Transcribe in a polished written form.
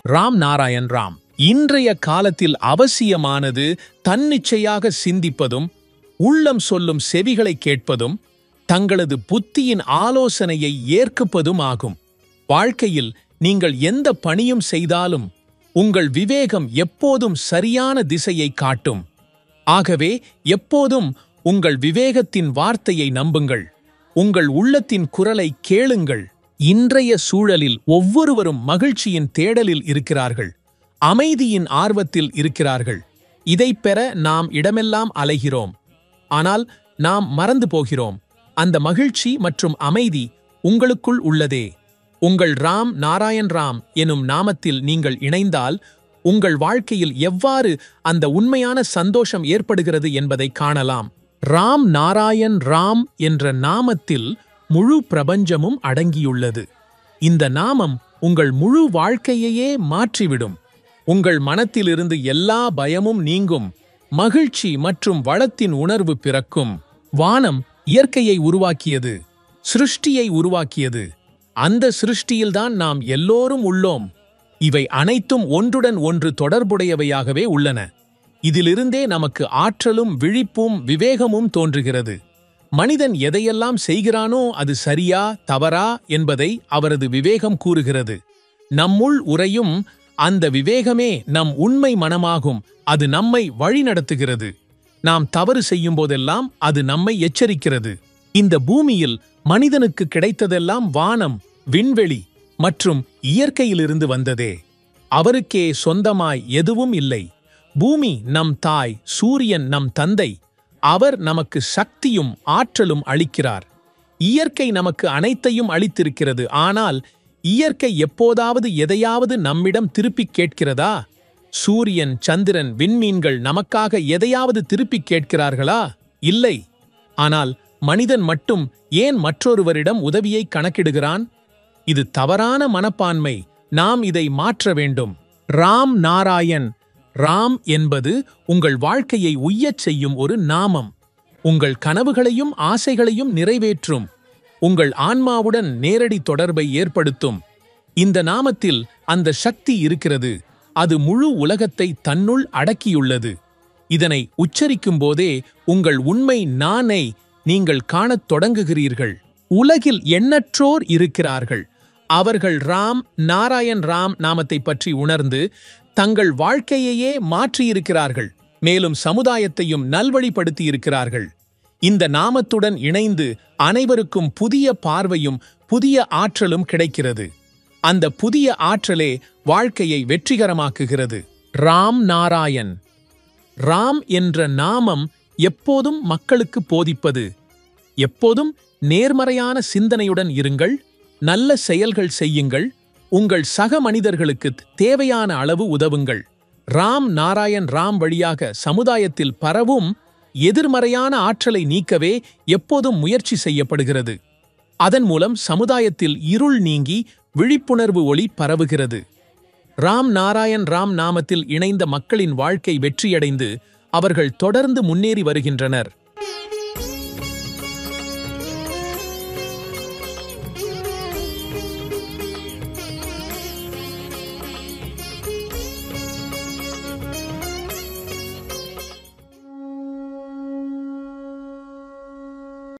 ராம் நாராயண் ராம். இன்றைய காலத்தில் அவசியமானது தன்னிச்சையாக சிந்திப்பதும், உள்ளம் சொல்லும் செவிகளை கேட்பதும், தங்களது புத்தியின் ஆலோசனையை ஏற்குப்பதும் ஆகும். வாழ்க்கையில் நீங்கள் எந்த பணியும் செய்தாலும் உங்கள் விவேகம் எப்போதும் சரியான திசையை காட்டும். ஆகவே எப்போதும் உங்கள் விவேகத்தின் வார்த்தையை நம்புங்கள். உங்கள் உள்ளத்தின் குரலை கேளுங்கள். இன்றைய சூழலில் ஒவ்வொருவரும் மகிழ்ச்சியின் தேடலில் இருக்கிறார்கள், அமைதியின் ஆர்வத்தில் இருக்கிறார்கள். இதைப் பெற நாம் இடமெல்லாம் அலைகிறோம். ஆனால் நாம் மறந்து போகிறோம், அந்த மகிழ்ச்சி மற்றும் அமைதி உங்களுக்குள் உள்ளதே. உங்கள் ராம் நாராயண் ராம் எனும் நாமத்தில் நீங்கள் இணைந்தால் உங்கள் வாழ்க்கையில் எவ்வாறு அந்த உண்மையான சந்தோஷம் ஏற்படுகிறது என்பதை காணலாம். ராம் நாராயண் ராம் என்ற நாமத்தில் முழு பிரபஞ்சமும் அடங்கியுள்ளது. இந்த நாமம் உங்கள் முழு வாழ்க்கையையே மாற்றிவிடும். உங்கள் மனத்திலிருந்து எல்லா பயமும் நீங்கும், மகிழ்ச்சி மற்றும் வளத்தின் உணர்வு பிறக்கும். வானம் இயற்கையை உருவாக்கியது, சிருஷ்டியை உருவாக்கியது. அந்த சிருஷ்டியில்தான் நாம் எல்லோரும் உள்ளோம். இவை அனைத்தும் ஒன்றுடன் ஒன்று தொடர்புடையவையாகவே உள்ளன. இதிலிருந்தே நமக்கு ஆற்றலும் விழிப்பும் விவேகமும் தோன்றுகிறது. மனிதன் எதையெல்லாம் செய்கிறானோ அது சரியா தவறா என்பதை அவரது விவேகம் கூறுகிறது. நம்முள் உறையும் அந்த விவேகமே நம் உண்மை மனமாகும். அது நம்மை வழிநடத்துகிறது. நாம் தவறு செய்யும் போதெல்லாம் அது நம்மை எச்சரிக்கிறது. இந்த பூமியில் மனிதனுக்கு கிடைத்ததெல்லாம் வானம், விண்வெளி மற்றும் இயற்கையிலிருந்து வந்ததே. அவருக்கே சொந்தமாய் எதுவும் இல்லை. பூமி நம் தாய், சூரியன் நம் தந்தை. அவர் நமக்கு சக்தியும் ஆற்றலும் அளிக்கிறார். இயற்கை நமக்கு அனைத்தையும் அளித்திருக்கிறது. ஆனால் இயற்கை எப்போதாவது எதையாவது நம்மிடம் திருப்பிக் கேட்கிறதா? சூரியன், சந்திரன், விண்மீன்கள் நமக்காக எதையாவது திருப்பிக் கேட்கிறார்களா? இல்லை. ஆனால் மனிதன் மட்டும் ஏன் மற்றொருவரிடம் உதவியை கணக்கிடுகிறான்? இது தவறான மனப்பான்மை. நாம் இதை மாற்ற வேண்டும். ராம் நாராயண் ராம் என்பது உங்கள் வாழ்க்கையை உய்யச் செய்யும் ஒரு நாமம். உங்கள் கனவுகளையும் ஆசைகளையும் நிறைவேற்றும். உங்கள் ஆன்மாவுடன் நேரடி தொடர்பை ஏற்படுத்தும். இந்த நாமத்தில் அந்த சக்தி இருக்கிறது. அது முழு உலகத்தை தன்னுள் அடக்கியுள்ளது. இதனை உச்சரிக்கும் போதே உங்கள் உண்மை நானை நீங்கள் காணத் தொடங்குகிறீர்கள். உலகில் எண்ணற்றோர் இருக்கிறார்கள். அவர்கள் ராம் நாராயண் ராம் நாமத்தை பற்றி உணர்ந்து தங்கள் வாழ்க்கையையே மாற்றியிருக்கிறார்கள். மேலும் சமுதாயத்தையும் நல்வழிப்படுத்தியிருக்கிறார்கள். இந்த நாமத்துடன் இணைந்து அனைவருக்கும் புதிய பார்வையும் புதிய ஆற்றலும் கிடைக்கிறது. அந்த புதிய ஆற்றலே வாழ்க்கையை வெற்றிகரமாக்குகிறது. ராம் நாராயண் ராம் என்ற நாமம் எப்போதும் மக்களுக்கு போதிப்பது. எப்போதும் நேர்மறையான சிந்தனையுடன் இருங்கள், நல்ல செயல்கள் செய்யுங்கள், உங்கள் சக மனிதர்களுக்கு தேவையான அளவு உதவுங்கள். ராம் நாராயண் ராம் வழியாக சமுதாயத்தில் பரவும் எதிர்மறையான ஆற்றலை நீக்கவே எப்போதும் முயற்சி செய்யப்படுகிறது. அதன் மூலம் சமுதாயத்தில் இருள் நீங்கி விழிப்புணர்வு ஒளி பரவுகிறது. ராம் நாராயண் ராம் நாமத்தில் இணைந்த மக்களின் வாழ்க்கை வெற்றியடைந்து அவர்கள் தொடர்ந்து முன்னேறி வருகின்றனர்.